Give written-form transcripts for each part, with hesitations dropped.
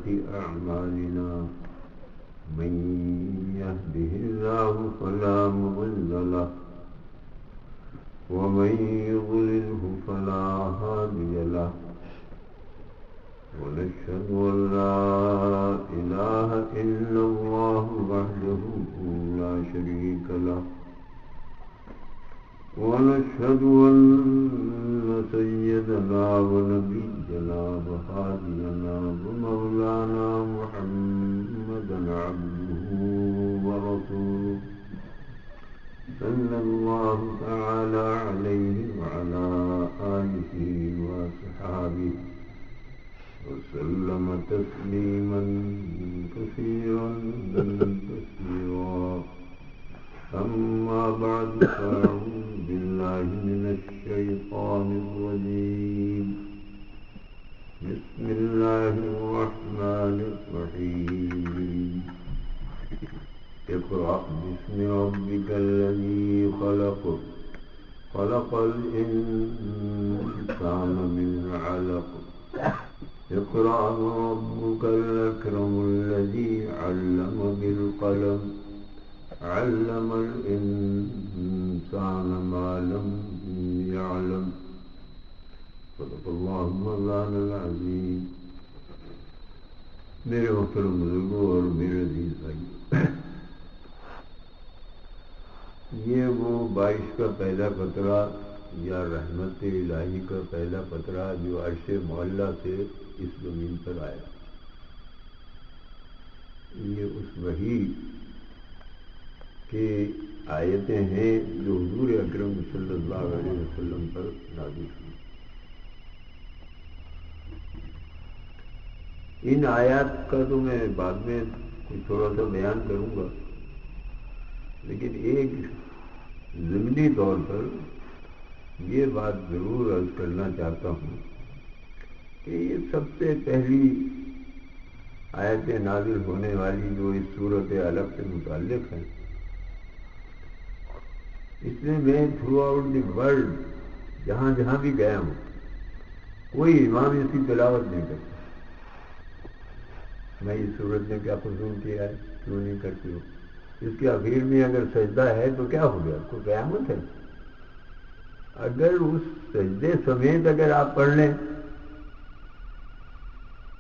سيئات أعمالنا من يهده الله فلا مضل له ومن يضلله فلا هادي له ونشهد أن لا إله إلا الله وحده لا شريك له ونشهد أن سيدنا ونبينا وهادينا ومولانا محمدا عبده ورسوله صلى الله تعالى عليه وعلى آله وصحبه وسلم تسليما كثيرا كثيرا. أما بعد فأعوذ بالله من الشيطان الرجيم. بسم الله الرحمن الرحيم. اقرأ باسم ربك الذي خلق خلق الإنسان من علق اقرأ ربك الأكرم الذي علم بالقلم علم الإنسان ما لم يعلم. صدق الله مولانا العظيم. میرے محترم بزرگوں اور میرے عزیز بھائی، یہ وہ بارش کا پہلا قطرہ یا رحمت الہی کا پہلا قطرہ جو عرش معلیٰ سے اس زمین پر آیا، یہ اس وحی کہ آیتیں ہیں جو حضور اکرم صلی اللہ علیہ وسلم پر نازل ہوئی. ان آیات کا تو میں بعد میں کچھ تھوڑا سا بیان کروں گا، لیکن ایک ضمنی طور پر یہ بات ضرور عرض کرنا چاہتا ہوں کہ یہ سب سے پہلی آیتیں نازل ہونے والی جو اس صورت علق سے متعلق ہیں، اس لیے میں تھرو آؤٹ دی ورلڈ جہاں جہاں بھی گیا ہوں کوئی امام اس کی تلاوت نہیں کرتا. میں اس صورت نے کیا قصور کیا ہے، کیوں نہیں کرتی ہو؟ اس کے آخر میں اگر سجدہ ہے تو کیا ہو گیا؟ کوئی قیامت ہے؟ اگر اس سجدے سمیت اگر آپ پڑھ لیں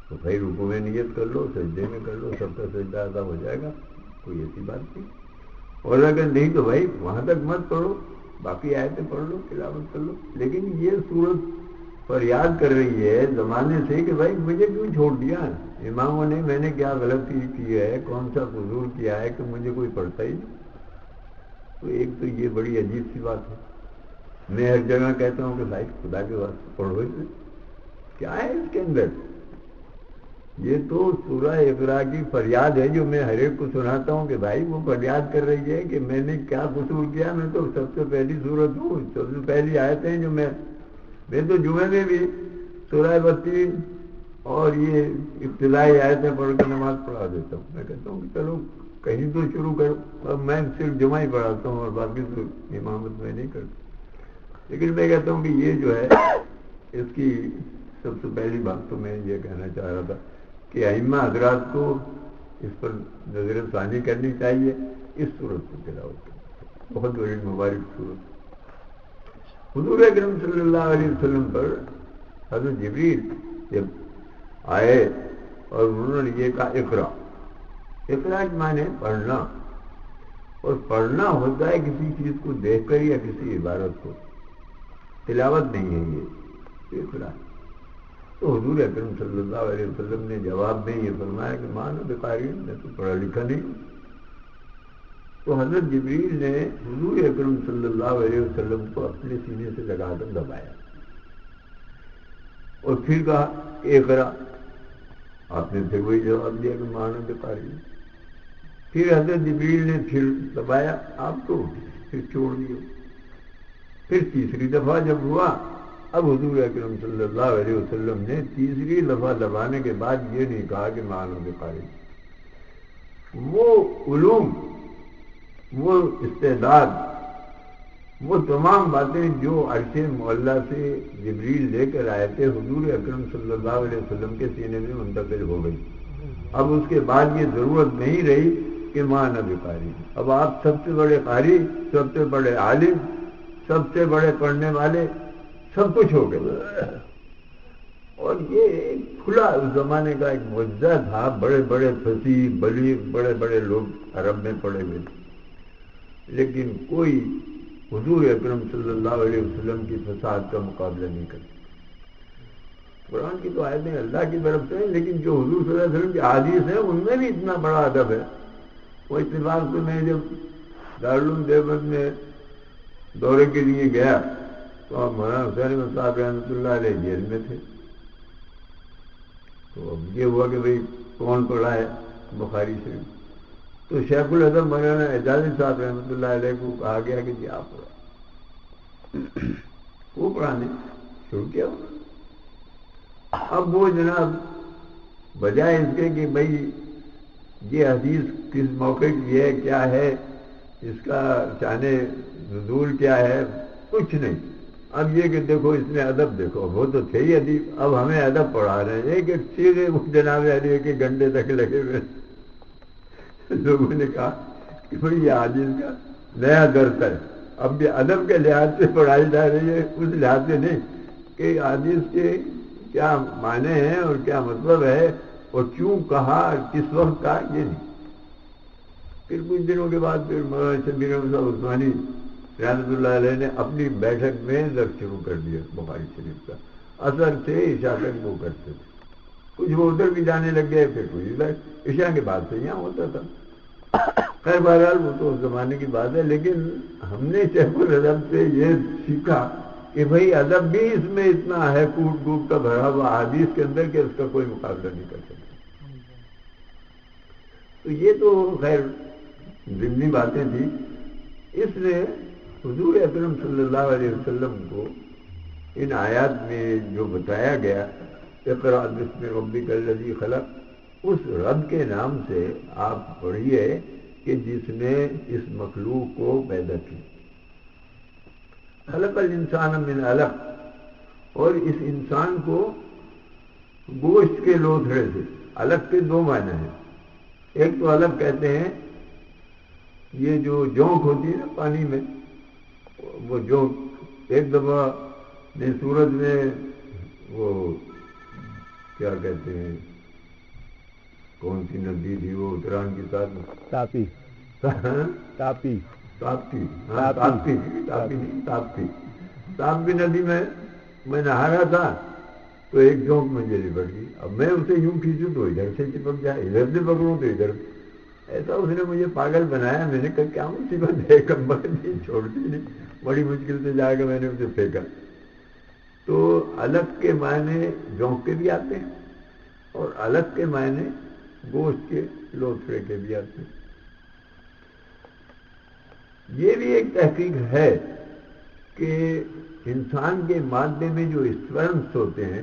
تو بھائی رکوع میں نیت کر لو، سجدے میں کر لو، سب کا سجدہ ادا ہو جائے گا، کوئی ایسی بات نہیں. اور اگر نہیں تو بھائی وہاں تک مت پڑھو، باقی آیتیں پڑھ لو، تلاوت کر لو. لیکن یہ صورت فریاد کر رہی ہے زمانے سے کہ بھائی مجھے کیوں چھوڑ دیا اماموں نے، میں نے کیا غلطی کی ہے، کون سا قصور کیا ہے کہ مجھے کوئی پڑھتا ہی نہیں. تو ایک تو یہ بڑی عجیب سی بات ہے. میں ہر جگہ کہتا ہوں کہ بھائی خدا کے واسطے پڑھو، کیا ہے اس کے اندر؟ یہ تو سورہ اقرا کی فریاد ہے جو میں ہر ایک کو سناتا ہوں کہ بھائی وہ فریاد کر رہی ہے کہ میں نے کیا قصور کیا. میں تو سب سے پہلی سورت ہوں، سب سے پہلی آیتیں جو میں تو جمعے میں بھی سورہ بقرہ اور یہ ابتدائی آیتیں پڑھ کر نماز پڑھا دیتا ہوں. میں کہتا ہوں کہ چلو کہیں تو شروع کرو. اب میں صرف جمعہ ہی پڑھاتا ہوں اور باقی تو امامت میں نہیں کرتا. لیکن میں کہتا ہوں کہ یہ جو ہے اس کی سب سے پہلی بات تو میں یہ کہنا چاہ رہا تھا کہ ائمہ حضرات کو اس پر نظر ثانی کرنی چاہیے. اس صورت کو تلاوت کرنا بہت بڑی مبارک صورت. حضور اکرم صلی اللہ علیہ وسلم پر حضرت جبریل جب آئے اور انہوں نے یہ کہا اقرا. اقرا کے معنی پڑھنا، اور پڑھنا ہوتا ہے کسی چیز کو دیکھ کر یا کسی عبارت کو، تلاوت نہیں ہے یہ اقرا. تو حضور اکرم صلی اللہ علیہ وسلم نے جواب میں یہ فرمایا کہ مانا بقاری، میں تو پڑھا لکھا نہیں. تو حضرت جبریل نے حضور اکرم صلی اللہ علیہ وسلم کو اپنے سینے سے لگا کر دبایا اور پھر کہا اقرا. آپ نے پھر وہی جواب دیا کہ مانا بقاری. پھر حضرت جبریل نے پھر دبایا آپ کو، پھر چھوڑ دیا. پھر تیسری دفعہ جب ہوا، اب حضور اکرم صلی اللہ علیہ وسلم نے تیسری دفعہ دبانے کے بعد یہ نہیں کہا کہ مانا بقاری. وہ علوم، وہ استعداد، وہ تمام باتیں جو عرش معلیٰ سے جبریل لے کر آئے تھے حضور اکرم صلی اللہ علیہ وسلم کے سینے میں منتقل ہو گئی. اب اس کے بعد یہ ضرورت نہیں رہی کہ ماں نبی قاری، اب آپ سب سے بڑے قاری، سب سے بڑے عالم، سب سے بڑے پڑھنے والے، سب کچھ ہو گئے. اور یہ ایک کھلا اس زمانے کا ایک معجزہ تھا. بڑے بڑے فصیح بلیغ بڑے بڑے لوگ عرب میں پڑے ہوئے تھے، لیکن کوئی حضور اکرم صلی اللہ علیہ وسلم کی فصاحت کا مقابلہ نہیں کرتا. قرآن کی تو آیتیں اللہ کی طرف سے ہیں، لیکن جو حضور صلی اللہ علیہ وسلم کی احادیث ہیں ان میں بھی اتنا بڑا ادب ہے. وہ اتفاق سے میں جب دارالعلوم دیوبند میں دورے کے لیے گیا تو مولانا حسین احمد صاحب رحمۃ اللہ علیہ جیل میں تھے. تو اب یہ ہوا کہ بھئی کون پڑھا ہے بخاری شریف، تو شیخ الحدیث مولانا اعجازی صاحب رحمۃ اللہ علیہ کو کہا گیا کہ جی آپ پڑھا. وہ پڑھانے شروع کیا. اب وہ جناب بجائے اس کے کہ بھئی یہ حدیث کس موقع کی ہے، کیا ہے اس کا شان نزول کیا ہے، کچھ نہیں. اب یہ کہ دیکھو اس میں ادب دیکھو، وہ تو تھے ہی ادیب، اب ہمیں ادب پڑھا رہے ہیں کہ سیدھے جناب علی کے گھنٹے تک لگے ہوئے. لوگوں نے کہا کہ بھئی یہ حدیث کا نیا درس ہے، اب یہ ادب کے لحاظ سے پڑھائی جا رہی ہے، اس لحاظ سے نہیں کہ حدیث کے کیا معنی ہیں اور کیا مطلب ہے اور کیوں کہا، کس وقت کہا، یہ نہیں. پھر کچھ دنوں کے بعد پھر مولانا شبیر احمد صاحب عثمانی رحمۃ اللہ علیہ نے اپنی بیٹھک میں درس شروع کر دیا بخاری شریف کا. اثر سے عشاء تک وہ کرتے تھے. کچھ وہ ادھر بھی جانے لگ گئے، پھر کوئی ادھر، عشاء کے بعد سے یہاں ہوتا تھا. خیر بہرحال وہ تو اس زمانے کی بات ہے، لیکن ہم نے شیخ الحدیث سے یہ سیکھا کہ بھئی ادب بھی اس میں اتنا ہے کوٹ کوٹ کا بھرا ہوا حدیث کے اندر کہ اس کا کوئی مقابلہ نہیں کر سکتا. تو یہ تو خیر ضمنی باتیں تھیں. اس نے حضور اکرم صلی اللہ علیہ وسلم کو ان آیات میں جو بتایا گیا اقرأ باسم ربک الذی خلق، اس رب کے نام سے آپ پڑھیے کہ جس نے اس مخلوق کو پیدا کی. خلق الانسان من علق، اور اس انسان کو گوشت کے لوتھڑے سے. علق کے دو معنی ہیں. ایک تو علق کہتے ہیں یہ جو جونک ہوتی ہے نا پانی میں، وہ جونک. ایک دفعہ میں سورج میں وہ کیا کہتے ہیں، کون سی ندی تھی وہ اتران کے ساتھ، تاپی تاپی تاپتی، ہاں تاپتی نہیں تاپتی، تاپتی ندی میں نہا رہا تھا تو ایک جونک مجھے لپٹ گئی. اب میں اسے یوں کھینچوں تو ادھر سے چپک جائے، ادھر سے پکڑوں تو ادھر. ایسا اس نے مجھے پاگل بنایا. میں نے کہا کیا مصیبت ہے، کمبل نہیں چھوڑتی نہیں. بڑی مشکل سے جا کے میں نے اسے پھینکا. تو علق کے معنی جونک کے بھی آتے ہیں اور علق کے معنی گوشت کے لوتھڑے کے بھی آتے ہیں. یہ بھی ایک تحقیق ہے کہ انسان کے مادے میں جو اسپرمس ہوتے ہیں،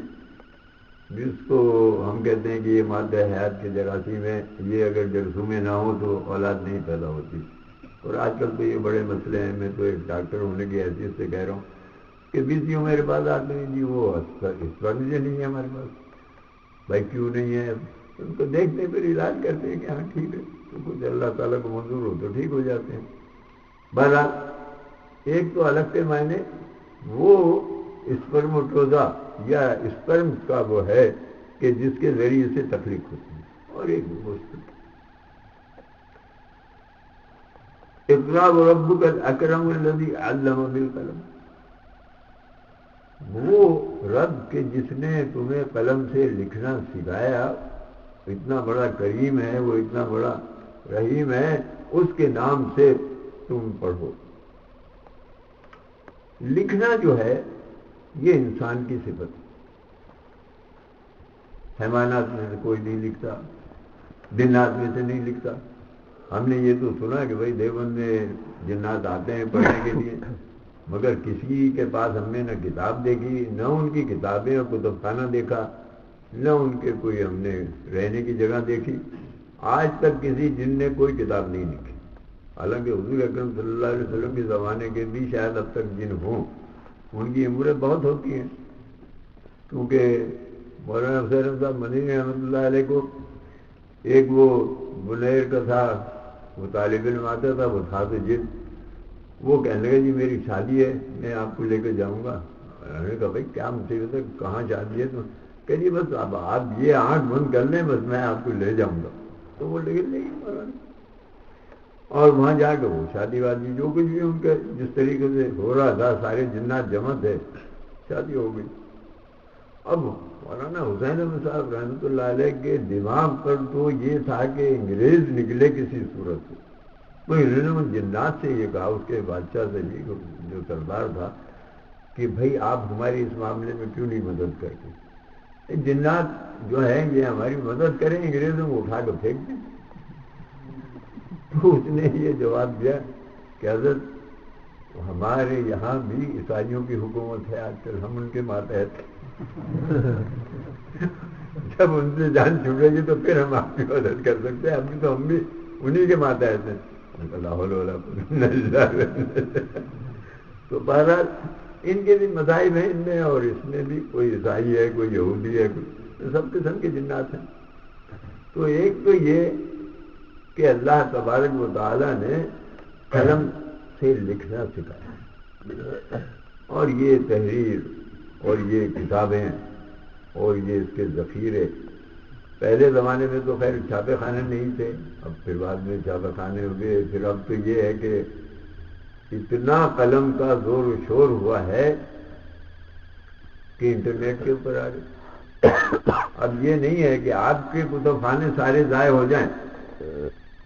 جس کو ہم کہتے ہیں کہ یہ مادہ حیات کے جراثیم ہے، یہ اگر جرثومے نہ ہو تو اولاد نہیں پیدا ہوتی. اور آج کل تو یہ بڑے مسئلے ہیں. میں تو ایک ڈاکٹر ہونے کی حیثیت سے کہہ رہا ہوں کہ بیسیوں میرے پاس آتے ہیں جی وہ اسپرم نہیں ہے ہمارے پاس. بھائی کیوں نہیں ہے؟ ان کو دیکھتے ہیں، پھر علاج کرتے ہیں کہ ہاں ٹھیک ہے، تو کچھ اللہ تعالیٰ کو منظور ہو تو ٹھیک ہو جاتے ہیں. بہرحال ایک تو الگ کے معنی وہ اسپرموٹوزا یا اسپرم کا وہ ہے کہ جس کے ذریعے سے تخلیق ہوتی ہے، اور ایک مشکل. اقرأ وربک الاکرم الذی علم بالقلم، وہ رب کہ جس نے تمہیں قلم سے لکھنا سکھایا، اتنا بڑا کریم ہے وہ، اتنا بڑا رحیم ہے، اس کے نام سے تم پڑھو. لکھنا جو ہے یہ انسان کی صفت ہے. حیوانات میں سے کوئی نہیں لکھتا، جنات میں سے نہیں لکھتا. ہم نے یہ تو سنا کہ بھائی دیوبند میں جنات آتے ہیں پڑھنے کے لیے، مگر کسی کے پاس ہم نے نہ کتاب دیکھی، نہ ان کی کتابیں اور کتب خانہ دیکھا، نہ ان کے کوئی ہم نے رہنے کی جگہ دیکھی. آج تک کسی جن نے کوئی کتاب نہیں لکھی. حالانکہ حضور اکرم صلی اللہ علیہ وسلم کے زمانے کے بھی شاید اب تک جن ہوں، ان کی عمریں بہت ہوتی ہیں. کیونکہ مولانا حسین صاحب مدنی رحمۃ اللہ علیہ کو ایک وہ بنیر کا تھا، وہ طالب علم آتا تھا، وہ تھا تو جد، وہ کہنے لگا جی میری شادی ہے، میں آپ کو لے کے جاؤں گا۔ میں نے کہا بھائی کیا مصیبت ہے، کہاں شادی ہے؟ تو کہ جی بس اب آپ یہ آنکھ بند کر لیں، بس میں آپ کو لے جاؤں گا۔ تو وہ لے کے لے گئی، اور وہاں جا کے وہ شادی وادی جو کچھ بھی ان کے جس طریقے سے ہو رہا تھا، سارے جنات جمع تھے، شادی ہو گئی۔ اب مولانا حسین احمد صاحب رحمۃ اللہ علیہ کے دماغ پر تو یہ تھا کہ انگریز نکلے کسی صورت سے، تو انہوں نے جنات سے یہ کہا، اس کے بادشاہ سے بھی جو سردار تھا، کہ بھائی آپ ہماری اس معاملے میں کیوں نہیں مدد کرتے؟ جنات جو ہے یہ ہماری مدد کریں، انگریزوں کو اٹھا کے پھینک دیں۔ تو اس نے یہ جواب دیا کہ حضرت ہمارے یہاں بھی عیسائیوں کی حکومت ہے آج کل، ہم ان کے ماتحت جب ان سے جان چھوٹے گی تو پھر ہم آپ کی مدد کر سکتے ہیں، ابھی تو ہم بھی انہی کے ماتحت ہیں۔ تو بہرحال ان کے بھی مذاہب ہیں ان میں، اور اس میں بھی کوئی عیسائی ہے، کوئی یہودی ہے، کوئی سب قسم کے جنات ہیں۔ تو ایک تو یہ کہ اللہ تبارک و تعالیٰ نے قلم سے لکھنا سکھایا، اور یہ تحریر اور یہ کتابیں اور یہ اس کے ذخیرے، پہلے زمانے میں تو خیر چھاپے خانے نہیں تھے، اب پھر بعد میں چھاپے خانے ہو گئے، پھر اب تو یہ ہے کہ اتنا قلم کا زور و شور ہوا ہے کہ انٹرنیٹ کے اوپر آ گئے۔ اب یہ نہیں ہے کہ آپ کے کتب خانے سارے ضائع ہو جائیں،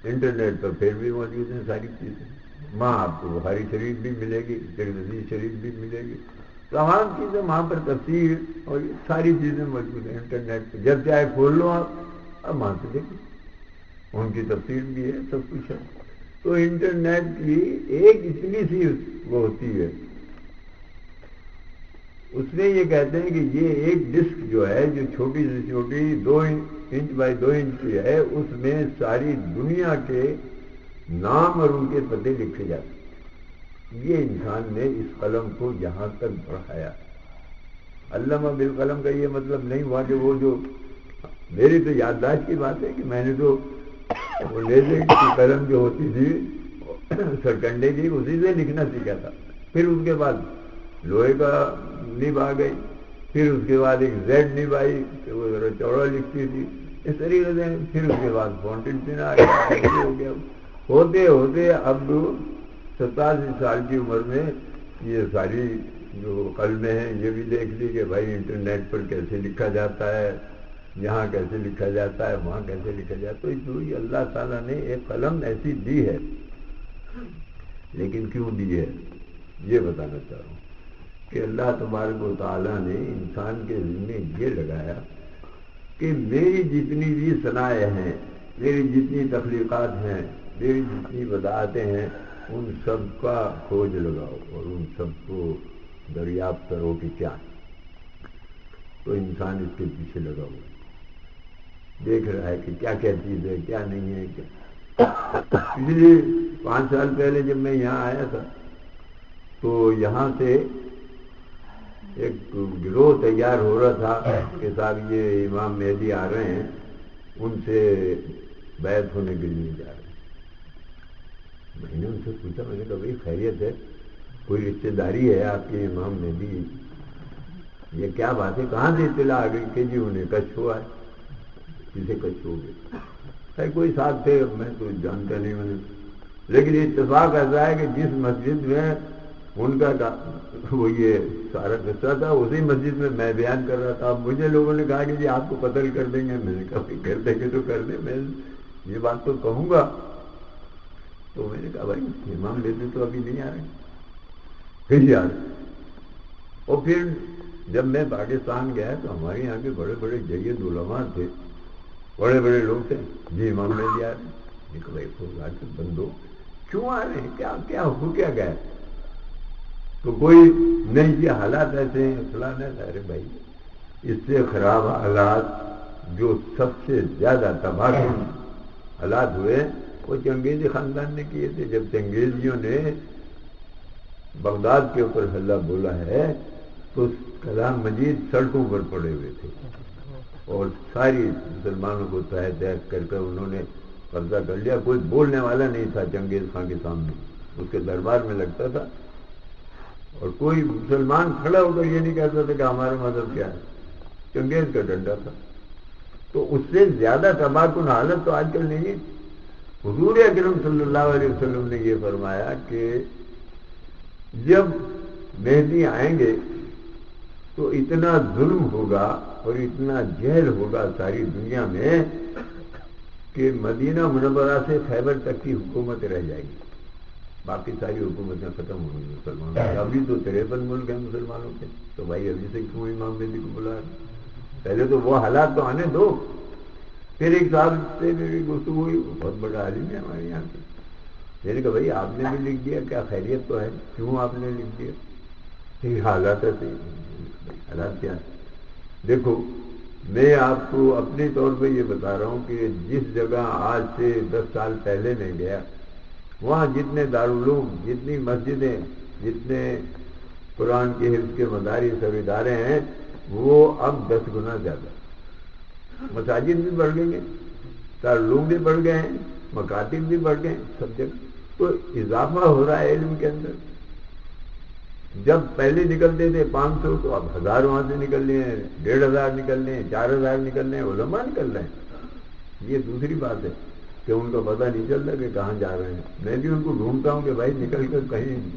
انٹرنیٹ پر پھر بھی موجود ہیں ساری چیزیں، وہاں آپ کو بخاری شریف بھی ملے گی، ترمذی شریف بھی ملے گی، تمام چیزیں وہاں پر، تفسیر اور یہ ساری چیزیں موجود ہیں انٹرنیٹ پہ، جب چاہے کھول لو آپ، اب وہاں سے دیکھیں، ان کی تفسیر بھی ہے، سب کچھ ہے۔ تو انٹرنیٹ کی ایک اتنی سی وہ ہوتی ہے، اس میں یہ کہتے ہیں کہ یہ ایک ڈسک جو ہے، جو چھوٹی سے چھوٹی 2 انچ بائی 2 انچ کی ہے، اس میں ساری دنیا کے نام اور ان کے پتے لکھے جاتے ہیں۔ یہ انسان نے اس قلم کو یہاں تک بڑھایا۔ علامہ بالقلم کا یہ مطلب نہیں ہوا کہ وہ جو، میری تو یادداشت کی بات ہے کہ میں نے تو وہ لیزر کی قلم جو ہوتی تھی سرکنڈے کی، اسی سے لکھنا سیکھا تھا۔ پھر اس کے بعد لوہے کا نب آ گئی، پھر اس کے بعد ایک زیڈ نب آئی کہ وہ ذرا چوڑا لکھتی تھی، اس طریقے سے پھر اس کے بعد فاؤنٹین پن آ گیا، ہو گیا، ہوتے ہوتے اب 87 سال کی عمر میں یہ ساری جو قلمیں ہیں یہ بھی دیکھ لی کہ بھائی انٹرنیٹ پر کیسے لکھا جاتا ہے، یہاں کیسے لکھا جاتا ہے، وہاں کیسے لکھا جاتا ہے۔ تو یہ اللہ تعالیٰ نے ایک قلم ایسی دی ہے، لیکن کیوں دی ہے یہ بتانا چاہ رہا ہوں کہ اللہ تبارک و تعالیٰ نے انسان کے ذمے یہ لگایا کہ میری جتنی بھی صنائع ہیں، میری جتنی تخلیقات ہیں، میری جتنی بدعاتیں ہیں، ان سب کا کھوج لگاؤ اور ان سب کو دریافت کرو کہ کیا ہے۔ تو انسان اس کے پیچھے لگا ہوا دیکھ رہا ہے کہ کیا کیا چیز ہے، کیا نہیں ہے۔ پچھلے 5 سال پہلے جب میں یہاں آیا تھا تو یہاں سے ایک گروہ تیار ہو رہا تھا کہ صاحب یہ امام مہدی آ رہے ہیں، ان سے بیعت ہونے کے لیے جا رہے ہیں۔ میں نے ان سے پوچھا، میں نے کہا بھائی خیریت ہے، کوئی رشتے داری ہے آپ کے امام مہدی؟ یہ کیا بات ہے، کہاں سے اطلاع آ گئی؟ کہ جی انہیں کچھ ہوا ہے، کسے کچھ ہو گیا ہے، کوئی ساتھ تھے، میں تو جانتا نہیں میں نے، لیکن اتفاق ایسا ہے کہ جس مسجد میں ان کا وہ یہ سارا قصہ تھا، اسی مسجد میں میں بیان کر رہا تھا۔ اب مجھے لوگوں نے کہا کہ جی آپ کو قتل کر دیں گے، میں نے کہا کر دیں گے تو کر دیں، میں یہ بات تو کہوں گا۔ تو میں نے کہا بھائی امام مہدی تو ابھی نہیں آ رہے، پھر یار۔ اور پھر جب میں پاکستان گیا تو ہمارے یہاں کے بڑے بڑے جید علماء تھے، بڑے بڑے لوگ تھے، جی امام مہدی آ رہے ہیں۔ دیکھو بھائی خدا کے بندو کیوں آ رہے ہیں، کیا کیا ہو کیا گیا؟ تو کوئی نہیں، یہ حالات ایسے ہیں، فلاں ہے۔ ارے بھائی اس سے خراب حالات جو سب سے زیادہ تباہ کن حالات ہوئے وہ چنگیزی خاندان نے کیے تھے۔ جب چنگیزیوں نے بغداد کے اوپر حملہ بولا ہے تو کلام مجید سڑکوں پر پڑے ہوئے تھے، اور ساری مسلمانوں کو تحت تحت کر کے انہوں نے قبضہ کر لیا. کوئی بولنے والا نہیں تھا چنگیز خان کے سامنے, اس کے دربار میں لگتا تھا, اور کوئی مسلمان کھڑا ہو کر یہ نہیں کہتا تھا کہ ہمارا مذہب کیا ہے. چنگیز کا ڈنڈا تھا. تو اس سے زیادہ تباہ کن حالت تو آج کل نہیں ہے. حضور اکرم صلی اللہ علیہ وسلم نے یہ فرمایا کہ جب مہدی آئیں گے تو اتنا ظلم ہوگا اور اتنا جہل ہوگا ساری دنیا میں کہ مدینہ منورہ سے خیبر تک کی حکومت رہ جائے گی, باقی ساری حکومتیں ختم ہوں گی مسلمانوں کی. ابھی تو 53 ملک ہیں مسلمانوں کے, تو بھائی ابھی سے کیوں امام مہدی کو بلا رہے؟ پہلے تو وہ حالات تو آنے دو. پھر ایک صاحب سے میری گفتگو ہوئی, بہت بڑا عالم ہے ہمارے یہاں سے. میں نے کہا بھائی آپ نے بھی لکھ دیا, کیا خیریت تو ہے, کیوں آپ نے لکھ دیا؟ یہ حالات ہے. حالات کیا ہے؟ دیکھو میں آپ کو اپنے طور پہ یہ بتا رہا ہوں کہ جس جگہ آج سے 10 سال پہلے میں گیا, وہاں جتنے دارالعلوم, جتنی مسجدیں, جتنے قرآن کے حفظ کے مدارس اور ادارے ہیں, وہ اب 10 گنا زیادہ. مساجد بھی بڑھ گئی ہیں, دارالعلوم بھی بڑھ گئے ہیں, مکاتب بھی بڑھ گئے ہیں, سب جگہ تو اضافہ ہو رہا ہے علم کے اندر. جب پہلے نکلتے تھے 500 تو اب 1000 وہاں سے نکل رہے ہیں, 1500 نکل رہے ہیں, 4000 نکل رہے ہیں, علماء نکل رہے ہیں. یہ دوسری بات ہے کہ ان کو پتہ نہیں چلتا کہ کہاں جا رہے ہیں. میں بھی ان کو ڈھونڈتا ہوں کہ بھائی نکل کر کہیں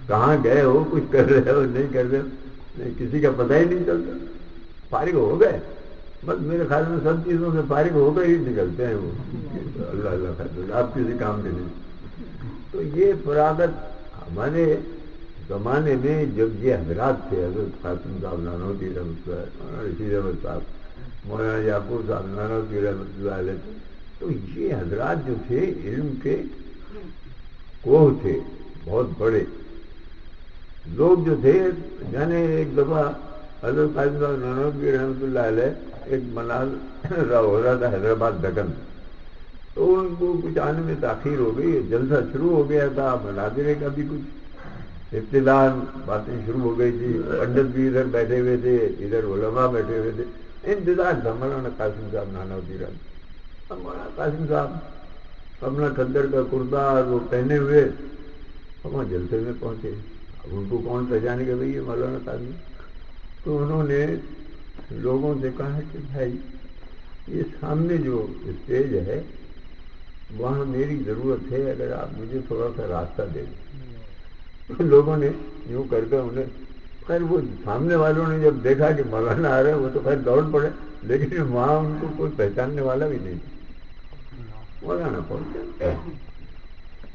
کہاں گئے ہو, کچھ کر رہے ہو نہیں کر رہے ہو, کسی کا پتہ ہی نہیں چلتا. فارغ ہو گئے بس, میرے خیال میں سب چیزوں سے فارغ ہو کر ہی نکلتے ہیں وہ. اللہ اللہ خیر, آپ کسی کام کے نہیں. تو یہ فراغت ہمارے زمانے میں جب یہ حضرات تھے, حضرت قاسم صاحب نانوتوی رحمۃ اللہ, مولانا رشید احمد صاحب, مولانا یعقوب صاحب نانوتوی رحمۃ اللہ علیہ, تو یہ حضرات جو تھے علم کے کوہ تھے, بہت بڑے لوگ جو تھے. یعنی ایک دفعہ حضرت قاسم صاحب نانوتوی رحمۃ اللہ علیہ ایک مناظرہ ہو رہا تھا حیدرآباد دکن, تو ان کو کچھ آنے میں تاخیر ہو گئی. جلسہ شروع ہو گیا تھا, مناظرے کا بھی کچھ ابتداء باتیں شروع ہو گئی تھی. پنڈت بھی ادھر بیٹھے ہوئے تھے, ادھر علماء بیٹھے ہوئے تھے. انتظار تھا مولانا قاسم صاحب نانوتوی رحمۃ. مولانا قاسم صاحب اپنا کھدر کا کرتا وہ پہنے ہوئے وہاں جلسے میں پہنچے. اب ان کو کون پہچانے گا بھائی یہ مولانا قاسم. تو انہوں نے لوگوں سے کہا کہ بھائی یہ سامنے جو اسٹیج ہے وہاں میری ضرورت ہے, اگر آپ مجھے تھوڑا سا راستہ دیں. تو لوگوں نے یوں کر کے انہیں, خیر وہ سامنے والوں نے جب دیکھا کہ مولانا آ رہے وہ تو خیر دوڑ پڑے, لیکن وہاں ان کو کوئی پہچاننے والا بھی نہیں. مولانا پہنچے.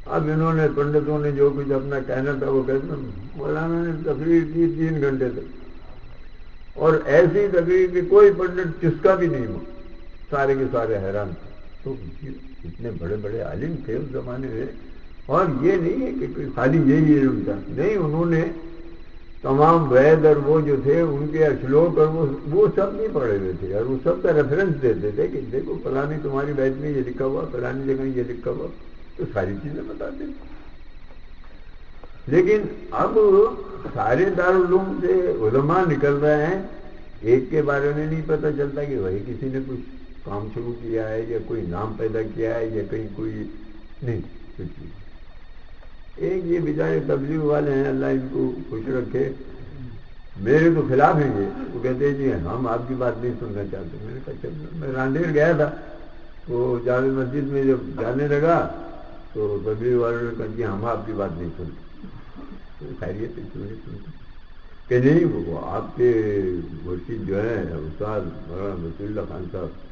اب انہوں نے پنڈتوں نے جو کچھ اپنا کہنا تھا وہ کہتے, مولانا نے تقریر کی 3 گھنٹے تک, اور ایسی تقریر کی کوئی پنڈت چسکا بھی نہیں ہوا, سارے کے سارے حیران تھے. تو اتنے بڑے بڑے عالم تھے اس زمانے میں, اور یہ نہیں ہے کہ خالی یہی علم تھا, نہیں, انہوں نے تمام وید اور وہ جو تھے ان کے اشلوک اور وہ سب نہیں پڑھے ہوئے تھے, اور وہ سب کا ریفرنس دیتے تھے کہ دیکھو فلانی تمہاری وید میں یہ لکھا ہوا, فلانی جگہ یہ لکھا ہوا, تو ساری چیزیں بتاتے. لیکن اب سارے دارالعلوم سے علماء نکل رہے ہیں, ایک کے بارے میں نہیں پتہ چلتا کہ وہی کسی نے کچھ کام شروع کیا ہے یا کوئی نام پیدا کیا ہے یا کہیں کوئی نہیں کچھ نہیں. ایک یہ بیچارے تبلیغ والے ہیں, اللہ ان کو خوش رکھے, میرے تو خلاف ہیں یہ. وہ کہتے ہیں جی ہم آپ کی بات نہیں سننا چاہتے. میں نے کہا چل, میں رانڈیر گیا تھا تو جامع مسجد میں جب جانے لگا تو تبلیغ والوں نے کہا جی ہم آپ کی بات نہیں سنتے. خیریت کیوں نہیں سنتے کہ نہیں, وہ آپ کے مرشد جو ہے استاد مولانا وسیع اللہ خان صاحب